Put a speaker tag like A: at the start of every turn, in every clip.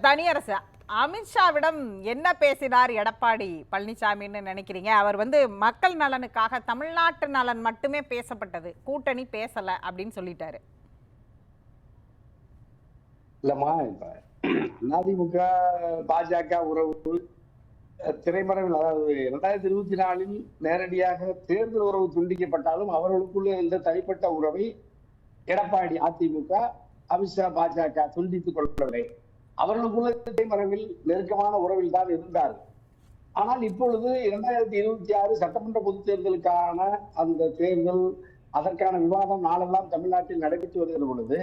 A: தனியரசு அமித்ஷாவிடம் என்ன பேசினார் எடப்பாடி பழனிசாமின்னு நினைக்கிறீங்க? அவர் மக்கள் நலனுக்காக தமிழ்நாட்டு நலன் மட்டுமே பேசப்பட்டது, கூட்டணி பேசல அப்படின்னு சொல்லிட்டாரு.
B: இல்லம்மா, இப்ப அதிமுக பாஜக உறவு திரைமறைவில், அதாவது 2024 நேரடியாக தேர்தல் உறவு துண்டிக்கப்பட்டாலும் அவர்களுக்குள்ள இருந்த தனிப்பட்ட உறவை எடப்பாடி அதிமுக, அமித்ஷா பாஜக துண்டித்துக் கொள்ளவில்லை. அவர்களுக்குள்ள திரைமறைவில் நெருக்கமான உறவில் தான் இருந்தார்கள். ஆனால் இப்பொழுது 2026 சட்டமன்ற பொதுத் தேர்தலுக்கான அந்த தேர்தல், அதற்கான விவாதம் நாளெல்லாம் தமிழ்நாட்டில் நடைபெற்று வருகிற பொழுது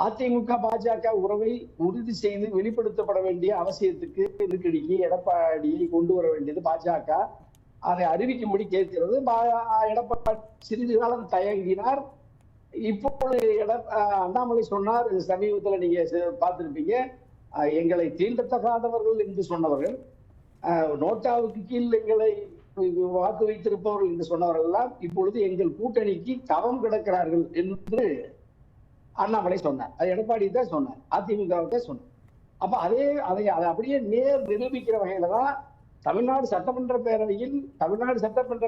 B: அதிமுக பாஜக உறவை உறுதி செய்து வெளிப்படுத்தப்பட வேண்டிய அவசியத்துக்கு நெருக்கடிக்கு எடப்பாடியை கொண்டு வர வேண்டியது பாஜக அதை அறிவிக்கும்படி கேட்கிறது. எடப்பாடி சிறிது காலம் தயங்கினார். இப்பொழுது அண்ணாமலை சொன்னார், சமீபத்தில் நீங்க பார்த்திருப்பீங்க, எங்களை தீண்டத்தகாதவர்கள் என்று சொன்னவர்கள், நோட்டாவுக்கு கீழ் எங்களை வாக்கு வைத்திருப்பவர்கள் என்று சொன்னவர்கள் எல்லாம் இப்பொழுது எங்கள் கூட்டணிக்கு தவம் கிடக்கிறார்கள் என்று அண்ணாமலை சொன்னார். அது எடப்பாடி தான் சொன்னார், அதிமுக சொன்னார். அப்ப அதை அப்படியே நேர் நிரூபிக்கிற வகையில தான் தமிழ்நாடு சட்டமன்ற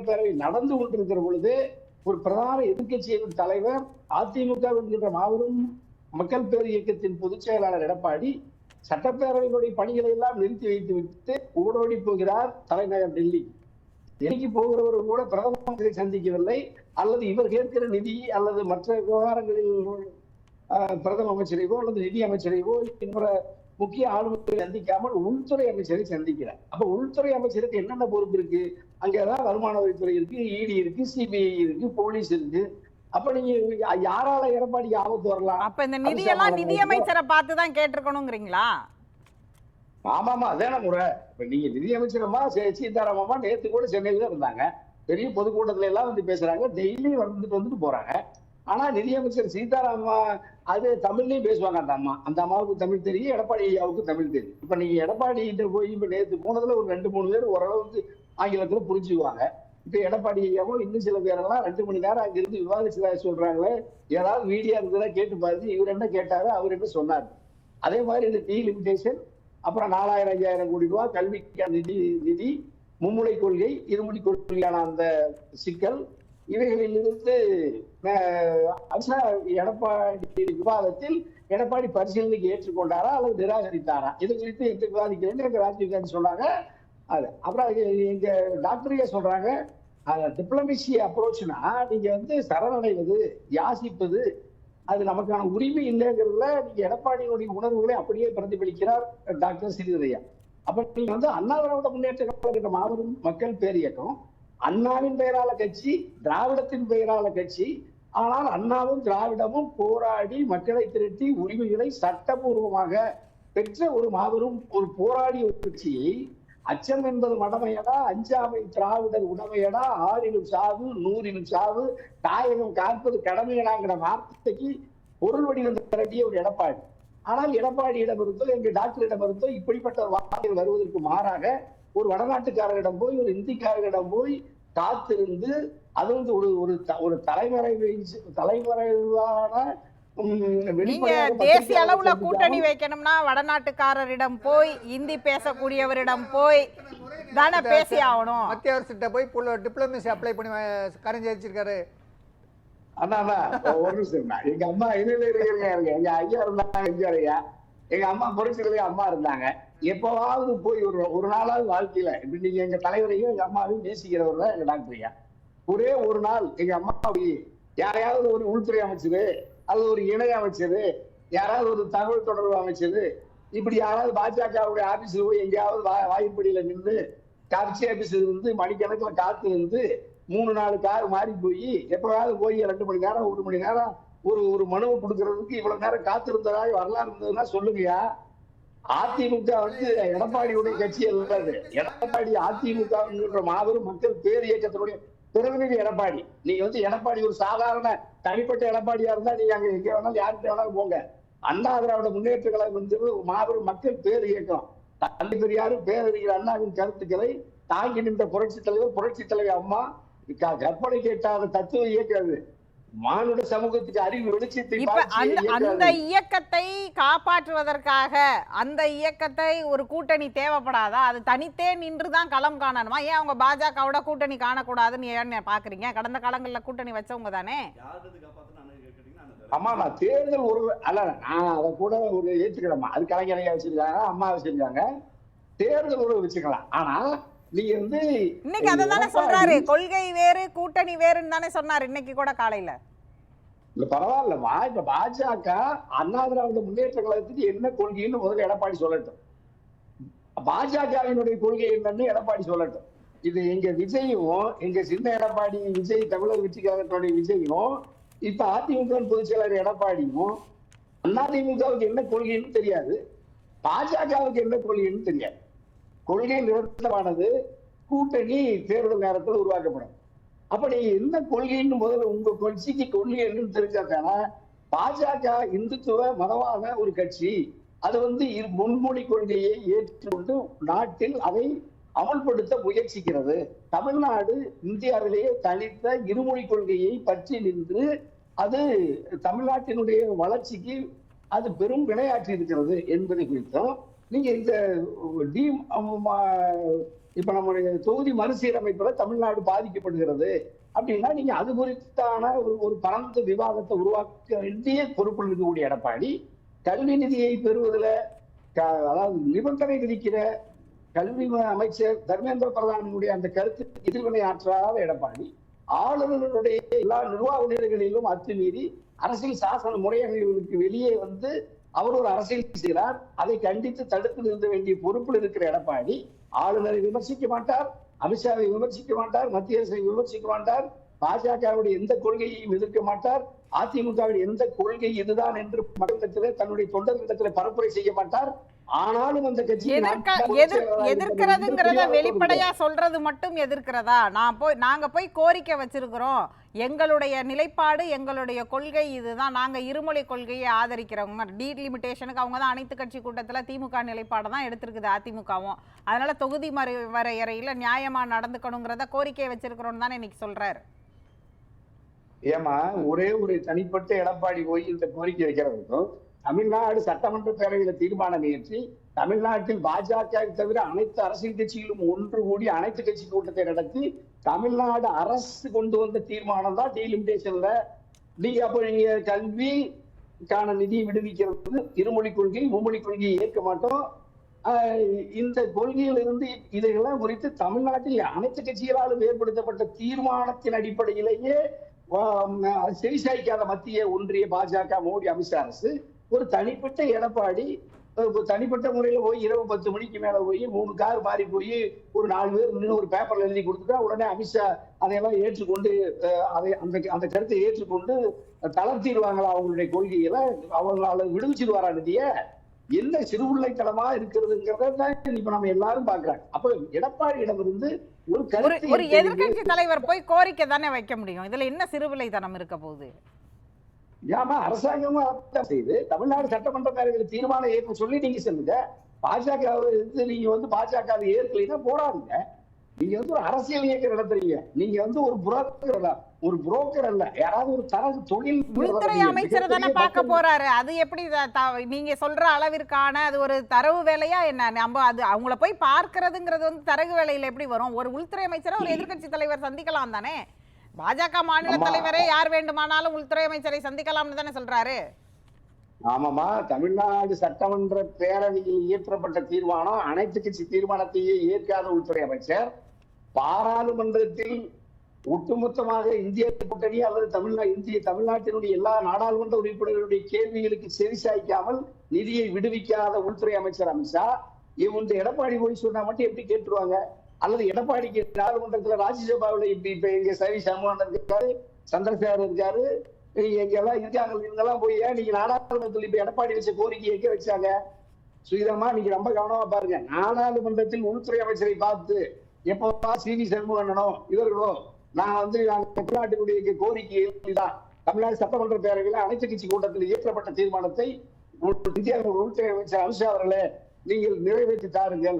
B: பேரவை நடந்து கொண்டிருக்கிற பொழுது ஒரு பிரதான எதிர்கட்சியின் தலைவர், அதிமுக என்கின்ற மாபெரும் மக்கள் பேர் இயக்கத்தின் பொதுச் செயலாளர் எடப்பாடி சட்டப்பேரவையினுடைய பணிகளை எல்லாம் நிறுத்தி வைத்து விட்டு ஓடோடி போகிறார் தலைநகர் டெல்லி. டெல்லிக்கு போகிறவர்கள் கூட பிரதமரை சந்திக்கவில்லை, அல்லது இவர் கேட்கிற நிதி அல்லது மற்ற விவகாரங்களில் பிரதம அமைச்சரைவோ அல்லது நிதி அமைச்சரைவோ இன்னொரு முக்கிய ஆளுநரை சந்திக்காமல் உள்துறை அமைச்சரை சந்திக்கிறார். அப்ப உள்துறை அமைச்சருக்கு என்னென்ன பொறுப்பு இருக்கு? அங்கேதான் வருமான வரித்துறை இருக்கு, இடி இருக்கு, சிபிஐ இருக்கு, போலீஸ் இருக்கு. அப்ப நீங்க யாரால எடப்பாடிக்கு ஆபத்து வரலாம்?
A: அப்ப இந்த நிதியெல்லாம் நிதியமைச்சரை பார்த்துதான் கேட்டிருக்கணுங்கிறீங்களா?
B: ஆமாமா, அதான முறை. இப்ப நீங்க நிதியமைச்சரமா சீதாராமமா நேத்து கூட சென்னையில தான் இருந்தாங்க, பெரிய பொதுக்கூட்டத்துல எல்லாம் பேசுறாங்க, டெய்லி வந்துட்டு போறாங்க. ஆனா நிதியமைச்சர் சீதாராமா அது தமிழ்லயும் பேசுவாங்க. அந்த அம்மாவுக்கு தமிழ் தெரியும், எடப்பாடி ஐயாவுக்கு தமிழ் தெரியும். இப்ப நீங்க எடப்பாடி கிட்ட போய் இப்ப நேற்று போனதுல ஒரு 2-3 பேர் ஓரளவுக்கு ஆங்கிலத்துல புரிஞ்சுக்குவாங்க. இப்ப எடப்பாடி ஐயாவும் இன்னும் சில பேரெல்லாம் 2 மணி நேரம் அங்கிருந்து விவாதிச்சதா சொல்றாங்களே, ஏதாவது மீடியா இருந்ததா கேட்டு பாருங்க, இவர் என்ன கேட்டாரு, அவர் என்ன சொன்னார். அதே மாதிரி இந்த டீ லிமிடேஷன், அப்புறம் 4000-5000 கோடி ரூபாய் கல்விக்கான நிதி, மும்முனை கொள்கை, இருமொழி கொள்கையான அந்த சிக்கல், இவைகளிலிருந்து எடப்பாடி விவாதத்தில் எடப்பாடி பரிசீலனைக்கு ஏற்றுக்கொண்டாரா அல்லது நிராகரித்தாரா, இது குறித்து எந்த விவாதிக்கிறேன்னு ராஜீவ்காந்தி சொன்னாங்க. அது அப்புறம் எங்க டாக்டரையே சொல்றாங்க, டிப்ளமேசி அப்ரோச்னா நீங்க சரணடைவது, யாசிப்பது, அது நமக்கான உரிமை இல்லைங்கிறதுல நீங்க எடப்பாடியினுடைய உணர்வுகளை அப்படியே பிரதிபலிக்கிறார் டாக்டர் ஸ்ரீதரையா. அப்ப நீங்க அண்ணா திராவிட முன்னேற்ற கழக மாபெரும் மக்கள் பேரியக்கம், அண்ணாவின் பெயரால கட்சி, திராவிடத்தின் பெயரால கட்சி. ஆனால் அண்ணாவும் திராவிடமும் போராடி மக்களை திரட்டி உரிமைகளை சட்டபூர்வமாக பெற்ற ஒரு மாபெரும் ஒரு போராடிய கட்சியை அச்சம் என்பது மடமையடா, அஞ்சாமை திராவிடர் உடமையடா, 6லும் சாவு 100லும் சாவு, தாயகம் காப்பது கடமையடாங்கிற வார்த்தைக்கு பொருள் வடிவம் திரட்டிய ஒரு எடப்பாடி. ஆனால் எடப்பாடியிடமிருந்தோ எங்க டாக்டரிடமிருந்தோ இப்படிப்பட்ட வார்த்தைகள் வருவதற்கு மாறாக ஒரு வடநாட்டுக்காரரிடம் போய், ஒரு இந்திக்காரரிடம் போய் காத்திருந்து, அது ஒரு தலைமறைவான
A: தேசிய அளவுல கூட்டணி வைக்கணும்னா வடநாட்டுக்காரரிடம் போய், இந்தி பேசக்கூடியவரிடம் போய் தானே பேசி ஆகணும்.
C: மத்திய அரசிட்ட போய் டிப்ளமேசி அப்ளை பண்ணி கரைஞ்சி வச்சிருக்காரு.
B: அண்ணா ஒரு நிமிஷம், எங்க அம்மா எங்க ஐயா இருந்தாங்க, எங்க அம்மா புரட்சிகளே அம்மா இருந்தாங்க. எப்பவாவது போய் ஒரு நாளாவது வாழ்க்கையில இப்படி நீங்க எங்க தலைவரையும் எங்க அம்மாவையும் நேசிக்கிறவர் தான் எங்க டாக்டர் ஐயா. ஒரே ஒரு நாள் எங்க அம்மா யாரையாவது ஒரு உள்துறை அமைச்சரு அல்லது ஒரு இணை அமைச்சரு, யாராவது ஒரு தகவல் தொடர்பு அமைச்சரு, இப்படி யாராவது பாஜகவுடைய ஆபீஸ்ல போய் எங்கேயாவது வாய்ப்படியில நின்று கட்சி ஆபீஸ்ல இருந்து மணிக்கணக்கில் காத்து இருந்து 3-4 கார் மாறி போய் எப்பவாவது போய் 2 மணி நேரம் 1 மணி நேரம் ஒரு மனுவை கொடுக்கறதுக்கு இவ்வளவு நேரம் காத்திருந்ததாக வரலாறு இருந்ததுன்னா சொல்லுங்கயா. அதிமுக எடப்பாடியுடைய கட்சி அல்லது, எடப்பாடி அதிமுக மாபெரும் மக்கள் பேர் இயக்கத்தினுடைய பிரதிநிதி எடப்பாடி. நீங்க எடப்பாடி ஒரு சாதாரண தனிப்பட்ட எடப்பாடியா இருந்தா நீங்க அங்க எங்க வேணாலும் யார்கிட்ட வேணாலும் போங்க. அண்ணா திராவிட முன்னேற்ற கழகம் மாபெரும் மக்கள் பேர் இயக்கம். தந்தை பெரியாரும் பேரறிஞர் அண்ணாவின் கருத்துக்களை தாங்கி நின்ற புரட்சி தலைவர் அம்மா, கற்பனை கேட்டாத தத்துவ இயக்கம். மானுட சமூகத்துக்கு அறிவு வெளிச்சத்தை
A: இப்ப அந்த இயக்கத்தை காப்பாற்றுவதற்காக அந்த இயக்கத்தை ஒரு கூட்டணி தேவைப்படாதா? அது தனித்தே நின்றுதான் களம் காணணுமா? ஏன் அவங்க பாஜகவோட கூட்டணி காணக்கூடாதுன்னு ஏன் பாக்குறீங்க? கடந்த காலங்கள்ல கூட்டணி வச்சவங்க தானே.
B: அம்மா நான் தேர்தல் ஒரு அல்ல, நான் அதை கூட ஒரு ஏற்றுக்கிறேம்மா. அது கலைஞரையா வச்சிருக்காங்க, அம்மா வச்சிருக்காங்க, தேர்தல் உறவு வச்சுக்கலாம். ஆனா நீங்க வந்து
A: இன்னைக்கு அதை தானே சொல்றாரு, கொள்கை வேறு கூட்டணி வேறுன்னு தானே சொன்னாரு இன்னைக்கு கூட காலையில.
B: இல்ல பரவாயில்லம்மா, இப்ப பாஜக அண்ணா திராவிட முன்னேற்ற கழகத்துக்கு என்ன கொள்கைன்னு முதல்ல எடப்பாடி சொல்லட்டும். பாஜகவினுடைய கொள்கை என்னன்னு எடப்பாடி சொல்லட்டும். இது எங்க விஜயும், எங்க சின்ன எடப்பாடி விஜய், தமிழர் வெற்றி கழகத்தினுடைய விஜயும், இப்ப அதிமுக பொதுச் செயலர் எடப்பாடியும் அதிமுகவுக்கு என்ன கொள்கைன்னு தெரியாது, பாஜகவுக்கு என்ன கொள்கைன்னு தெரியாது. கொள்கை நிறுத்தமானது கூட்டணி தேர்தல் நேரத்தில் உருவாக்கப்படும். அப்படி என்ன கொள்கைன்னு முதல்ல உங்க கட்சிக்கு கொள்கை என்னன்னு தெரிஞ்சாக்கானா, பாஜக இந்துத்துவ மதவாத ஒரு கட்சி, அது வந்து முன்மொழி கொள்கையை ஏற்றுக்கொண்டு நாட்டில் அதை அமல்படுத்த முயற்சிக்கிறது. தமிழ்நாடு இந்தியாவிலேயே தனித்த இருமொழி கொள்கையை பற்றி நின்று அது தமிழ்நாட்டினுடைய வளர்ச்சிக்கு அது பெரும் வினையாற்றி இருக்கிறது என்பதை குறித்தும் நீங்க இந்த இப்ப நம்முடைய தொகுதி மறுசீரமைப்புல தமிழ்நாடு பாதிக்கப்படுகிறது அப்படின்னா நீங்க அது குறித்தான ஒரு பரந்த விவாதத்தை உருவாக்க வேண்டிய பொறுப்பில் இருக்கக்கூடிய எடப்பாடி, கல்வி நிதியை பெறுவதில் அதாவது நிபந்தனை விதிக்கிற கல்வி அமைச்சர் தர்மேந்திர பிரதானுடைய அந்த கருத்து எதிர்வினை ஆற்றாத எடப்பாடி, ஆளுநருடைய எல்லா நிர்வாக நிலைகளிலும் அத்துமீறி அரசியல் சாசன முறைகளுக்கு வெளியே வந்து அவர் ஒரு அரசியல் செய்கிறார். அதை கண்டித்து தடுத்து நிறுத்த வேண்டிய பொறுப்பில் இருக்கிற எடப்பாடி ஆளுநரை விமர்சிக்க மாட்டார், அமித்ஷாவை விமர்சிக்க மாட்டார், மத்திய அரசை விமர்சிக்க மாட்டார், பாஜகவுடைய எந்த கொள்கையையும் எதிர்க்க மாட்டார், அதிமுகவின் எந்த கொள்கை இதுதான் என்று மக்களிடத்தில் தன்னுடைய தொண்டர்களிடத்தில் பரப்புரை செய்ய மாட்டார். ஆனாலும் அந்த கட்சி
A: எதிர்க்கிறதுங்கிறத வெளிப்படையா சொல்றது மட்டும் எதிர்க்கிறதா? நாங்க போய் கோரிக்கை வச்சிருக்கிறோம், எங்களுடைய நிலைப்பாடு எங்களுடைய கொள்கை இதுதான், நாங்க இருமொழி கொள்கையை ஆதரிக்கிறவங்க, டீலிமிட்டேஷனுக்கு அவங்க தான் அனைத்து கட்சி கூட்டத்துல திமுக நிலைப்பாடு தான் எடுத்திருக்குது அதிமுகவும், அதனால தொகுதி வரையறையில நியாயமா நடந்துக்கணுங்கிறத கோரிக்கையை வச்சிருக்கிறோம் தானே இன்னைக்கு சொல்றாரு.
B: ஏமா ஒரே ஒரு தனிப்பட்ட எடப்பாடி போய் இந்த கோரிக்கை வைக்கிறதுக்கும் தமிழ்நாடு சட்டமன்ற பேரவையில தீர்மானம் இயற்றி தமிழ்நாட்டில் பாஜக தவிர அனைத்து அரசியல் கட்சிகளும் ஒன்று கூடி அனைத்து கட்சி கூட்டத்தை நடத்தி தமிழ்நாடு அரசு கொண்டு வந்த தீர்மானம் தான் டீலிமிட்டேஷன்ல. நீங்க அப்ப நீங்க கல்விக்கான நிதி விடுவிக்கிறது, இருமொழி கொள்கை மும்மொழி கொள்கையை ஏற்க மாட்டோம், இந்த கொள்கையில் இருந்து இதையெல்லாம் குறித்து தமிழ்நாட்டில் அனைத்து கட்சிகளாலும் ஏற்படுத்தப்பட்ட தீர்மானத்தின் அடிப்படையிலேயே செவிசாய்க்காத மத்திய ஒன்றிய பாஜக மோடி அமித்ஷா அரசு ஒரு தனிப்பட்ட எடப்பாடி தனிப்பட்ட முறையில போய் இரவு 10 மணிக்கு மேல போய் 3 கார் மாறி போய் ஒரு 4 பேர் நின்று ஒரு பேப்பர்ல எழுதி கொடுத்துட்டா உடனே அமித்ஷா அதையெல்லாம் ஏற்றுக்கொண்டு அதை அந்த கருத்தை ஏற்றுக்கொண்டு தளர்த்திடுவாங்களா அவங்களுடைய கொள்கையில, அவங்களால விடுவிச்சிருவாரா நிதிய? என்ன சிறுபிள்ளைத்தனமா இருக்கிறதுங்கிறத இப்ப நம்ம எல்லாரும் பாக்குறாங்க. அப்ப எடப்பாடியிடமிருந்து
A: ஒரு எதிர்கட்சி தலைவர் போய் கோரிக்கை தானே வைக்க முடியும், இதுல என்ன சிறுபிள்ளைத்தனம் இருக்க போகுது?
B: ஏமா அரசாங்கமும் செய்து தமிழ்நாடு சட்டமன்ற பேரவையில் தீர்மானம் ஏற்க சொல்லி நீங்க சொல்லுங்க. பாஜக நீங்க வந்து பாஜக ஏற்கலைன்னா போடாதுங்க. நீங்க வந்து ஒரு அரசியல் இயக்கம் நடத்துறீங்க, நீங்க வந்து ஒரு புரோக்கர் அல்ல, யாராவது ஒரு தரகு தொழில்
A: உள்துறை அமைச்சர் தானே பார்க்க போறாரு. அது எப்படி நீங்க சொல்ற அளவிற்கான அது ஒரு தரவு வேலையா என்ன? நம்ம அது அவங்கள போய் பார்க்கறதுங்கிறது வந்து தரகு வேலையில எப்படி வரும்? ஒரு உள்துறை அமைச்சரை ஒரு எதிர்கட்சி தலைவர் சந்திக்கலாம் தானே. பாஜக மாநில தலைவரே யார் வேண்டுமானாலும் உள்துறை அமைச்சரை சந்திக்கலாம்னு தானே சொல்றாரு.
B: ஆமாமா, தமிழ்நாடு சட்டமன்ற பேரவையில் இயற்றப்பட்ட தீர்மானம் அனைத்து கட்சி தீர்மானத்தையே ஏற்காத உள்துறை அமைச்சர் பாராளுமன்றத்தில் ஒட்டுமொத்தமாக இந்திய கூட்டணி அல்லது தமிழ்நாட்டினுடைய எல்லா நாடாளுமன்ற உறுப்பினர்களுடைய கேள்விகளுக்கு செவிசாய்க்காமல் நிதியை விடுவிக்காத உள்துறை அமைச்சர் அமித்ஷா இவங்க எடப்பாடி போய் சொன்னா மட்டும் எப்படி கேட்டுருவாங்க? அல்லது எடப்பாடிக்கு நாடாளுமன்றத்துல ராஜ்யசபாவில் இப்ப எங்க சவி சண்முகன் இருக்காரு, சந்திரசேகர் இருக்காரு, எங்க எல்லாம் இருக்காங்க, இவங்கெல்லாம் போய் நீங்க நாடாளுமன்றத்தில் இப்ப எடப்பாடி வச்ச கோரிக்கை எங்க வச்சாங்க? சுயதமா நீங்க ரொம்ப கவனமா பாருங்க. நாடாளுமன்றத்தில் உள்துறை அமைச்சரை பார்த்து எப்ப சி.வி. சண்முகனோ இவர்களோ நான் வந்து தமிழ்நாட்டினுடைய கோரிக்கை தான் தமிழ்நாடு சட்டமன்ற பேரவையில் அனைத்து கட்சி கூட்டத்தில் இயற்றப்பட்ட தீர்மானத்தை இந்தியாவின் உள்துறை அமைச்சர் அமித்ஷா அவர்களே நீங்கள் நிறைவேற்றி தாருங்கள்,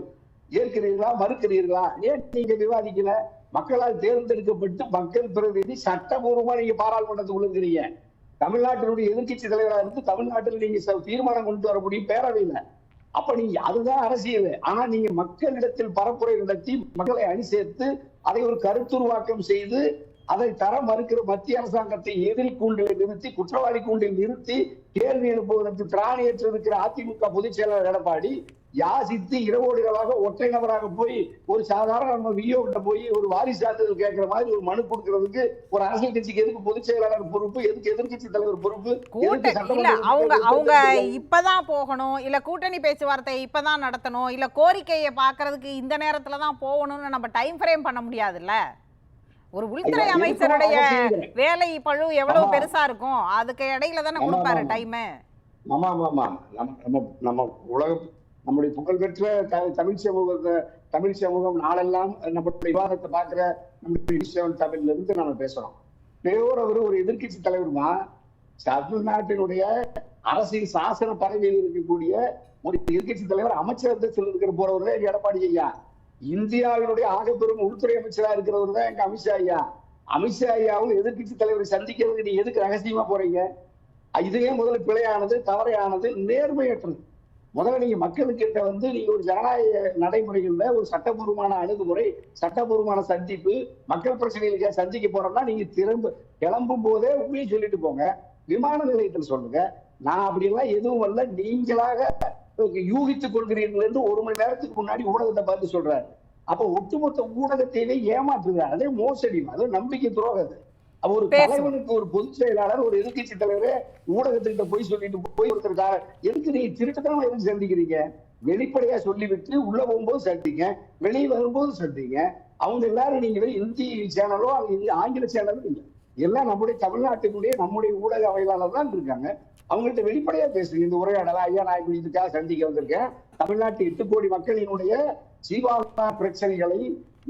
B: ஏற்கிறீர்களா மறுக்கிறீர்களா, ஏன் நீங்க விவாதிக்கல? மக்களால் தேர்ந்தெடுக்கப்பட்டு மக்கள் பிரதிநிதி சட்டபூர்வமா நீங்க பாராளுமன்றத்துக்கு விழுங்குறீங்க. தமிழ்நாட்டினுடைய எதிர்க்கட்சி தலைவராக இருந்து தமிழ்நாட்டில் நீங்க தீர்மானம் கொண்டு வர முடியும் பேரவையில. அப்ப நீங்க அதுதான் அரசியல். ஆனா நீங்க மக்களிடத்தில் பரப்புரை நடத்தி மக்களை அணி சேர்த்து அதை ஒரு கருத்துருவாக்கம் செய்து அதை தர மறுக்கிற மத்திய அரசாங்கத்தை எதிரி கூண்டில் நிறுத்தி குற்றவாளி கூண்டில் நிறுத்தி கேள்வி எழுப்புவதற்கு திராணியற்று இருக்கிற அதிமுக பொதுச் செயலாளர் எடப்பாடி யாசித்து இரவோடு இரவாக ஒற்றை நபராக போய் ஒரு சாதாரண நம்ம விஓ கிட்ட போய் ஒரு வாரிசு சான்றிதழ் கேட்கிற மாதிரி ஒரு மனு கொடுக்கறதுக்கு ஒரு அரசியல் கட்சிக்கு எதுக்கு பொதுச் செயலாளர் பொறுப்பு, எதுக்கு எதிர்கட்சி தலைவர் பொறுப்பு?
A: இல்ல அவங்க இப்பதான் போகணும், இல்ல கூட்டணி பேச்சுவார்த்தை இப்பதான் நடத்தணும், இல்ல கோரிக்கையை பாக்குறதுக்கு இந்த நேரத்துலதான் போகணும்னு நம்ம டைம் ஃப்ரேம் பண்ண முடியாதுல்ல. ஒரு உள்துறை அமைச்சருடைய வேலை பழு எவ்வளவு பெருசா இருக்கும், அதுக்கு இடையில தானே கொடுப்பாரு டைம்.
B: ஆமா ஆமா நம்ம உலக நம்முடைய புகழ்பெற்ற தமிழ் சமூகம் நாளெல்லாம் நம்மளுடைய விவாதத்தை பார்க்கிற நம்முடைய தமிழ்ல இருந்து நம்ம பேசுறோம். அவர் ஒரு எதிர்கட்சி தலைவருமா தமிழ்நாட்டினுடைய அரசியல் சாசன பதவியில் இருக்கக்கூடிய ஒரு எதிர்கட்சி தலைவர் அமைச்சரத்தில் இருக்கிற போறவர் தான் எடப்பாடி ஐயா. இந்தியாவினுடைய ஆகப்பெரும் உள்துறை அமைச்சரா இருக்கிறவர் தான் எங்க அமித்ஷா ஐயா. அமித்ஷா ஐயாவும் எதிர்கட்சி தலைவரை சந்திக்கிறதுக்கு நீங்க எதுக்கு ரகசியமா போறீங்க? இதுவே முதல்ல பிழையானது, தவறையானது, நேர்மையற்றது. முதல்ல நீங்க மக்களுக்கிட்ட நீங்க ஒரு ஜனநாயக நடைமுறைகள்ல ஒரு சட்டபூர்வமான அணுகுமுறை, சட்டபூர்வமான சந்திப்பு, மக்கள் பிரச்சனைகளுக்கு சந்திக்க போறோம்னா நீங்க கிளம்பும் போதே உண்மையை சொல்லிட்டு போங்க. விமான நிலையத்தில் சொல்லுங்க. நான் அப்படியெல்லாம் எதுவும் அல்ல, நீங்களாக யூகித்துக் கொள்கிறீர்கள் ஒரு மணி நேரத்துக்கு முன்னாடி ஊடகத்தை பார்த்து சொல்றாரு. அப்ப ஒட்டுமொத்த ஊடகத்தையே ஏமாற்றுறாரு. அதே மோசடி, அது நம்பிக்கை துரோகம். ஒரு தலைவனுக்கு ஒரு பொதுச் செயலாளர் ஒரு எதிர்கட்சி தலைவரே ஊடகத்திட்ட போய் சொல்லிட்டு போய் ஒருத்தருக்காக எதுக்கு நீங்க திருட்டுத்தனமா எதுக்கு சந்திக்கிறீங்க? வெளிப்படையா சொல்லிவிட்டு உள்ள போகும்போது சந்திங்க, வெளியே வரும்போது சந்திங்க. அவங்க எல்லாரும் நீங்க இந்தி சேனலோ ஆங்கில சேனலோ இல்லை, எல்லாம் நம்முடைய தமிழ்நாட்டினுடைய நம்முடைய ஊடக அவையாளர் தான் இருக்காங்க. அவங்கள்ட்ட வெளிப்படையா பேசுங்க. இந்த உரையாடல ஐயா நான் இப்படி இதுக்காக சந்திக்க வந்திருக்கேன், தமிழ்நாட்டு 8 கோடி மக்களினுடைய ஜீவாதார பிரச்சனைகளை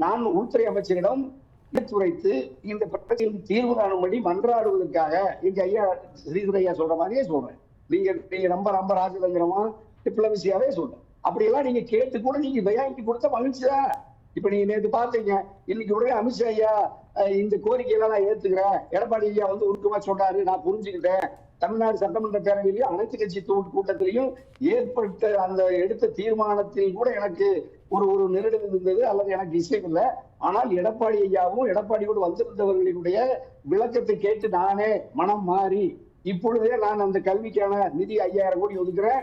B: நான் உள்துறை அமைச்சரிடம் எடுத்துரைத்து இந்த பிரச்சனைக்கு தீர்வு காணும்படி மன்றாடுவதற்காக எங்க ஐயா ஸ்ரீதர் ஐயா சொல்ற மாதிரியே சொல்றேன். நீங்க ரொம்ப ராஜதந்திரமா டிப்ளமசியாவே சொல்றேன். அப்படியெல்லாம் நீங்க கேட்டு கூட நீங்க தயாரித்து கொடுத்த மகிழ்ச்சிதான். இப்ப நீங்க நேற்று பாத்தீங்க, இன்னைக்கு உடனே அமித்ஷா ஐயா இந்த கோரிக்கையெல்லாம் நான் ஏத்துக்கிறேன், எடப்பாடி ஐயா உருக்கமா சொன்னாரு, நான் புரிஞ்சுக்கிட்டேன். தமிழ்நாடு சட்டமன்ற பேரவையிலையும் அனைத்து கட்சி கூட்டத்திலையும் ஏற்பட்ட அந்த எடுத்த தீர்மானத்தில் கூட எனக்கு ஒரு நெருடல் இருந்தது, அல்லது எனக்கு இசையம் இல்லை. ஆனால் எடப்பாடி ஐயாவும் எடப்பாடியோடு வந்திருந்தவர்களுடைய விளக்கத்தை கேட்டு நானே மனம் மாறி இப்பொழுதே நான் அந்த கல்விக்கான நிதி 5000 கோடி ஒதுக்குறேன்.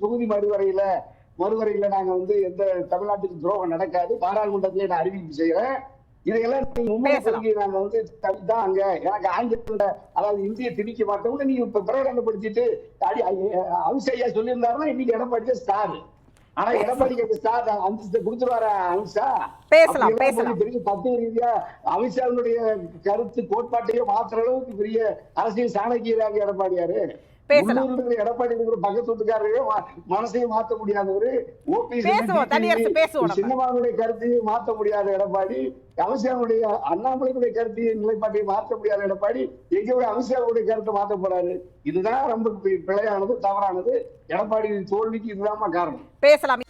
B: தொகுதி மறுவரையில நாங்க எந்த தமிழ்நாட்டுக்கு துரோகம் நடக்காது, பாராளுமன்றத்திலே நான் அறிவிப்பு செய்யறேன். இதையெல்லாம் நாங்க தான் அங்க எனக்கு ஆங்கிலத்துல அதாவது இந்திய திணிக்க மாட்டோம்னு நீங்க இப்ப பிரகடனப்படுத்திட்டு அமித்ஷா சொல்லியிருந்தாருன்னா இன்னைக்கு எடப்பாடி ஸ்டார். ஆனா எடப்பாடிக்கு ஸ்டார் அந்தஸ்தை கொடுத்துருவார அமித்ஷா? பெரிய தத்துவ ரீதியா அமித்ஷாவுடைய கருத்து கோட்பாட்டையே மாத்துற அளவுக்கு பெரிய அரசியல் சாணக்கியராக எடப்பாடியாரு. எடப்பாடி பக்கத்து வீட்டுக்காரரையே மனசையும் மாற்ற முடியாதவரு, சின்னமாவுடைய கருத்தையும் மாற்ற முடியாத எடப்பாடி, அமித்ஷாவுடைய அண்ணாமலையுடைய கருத்தையும் நிலைப்பாட்டையும் மாற்ற முடியாத எடப்பாடி எங்களுடைய அமித்ஷாவுடைய கருத்தை மாற்ற போறாரு. இதுதான் ரொம்ப பிழையானது, தவறானது. எடப்பாடி தோல்விக்கு இதுதான் காரணம்.
A: பேசலாம்.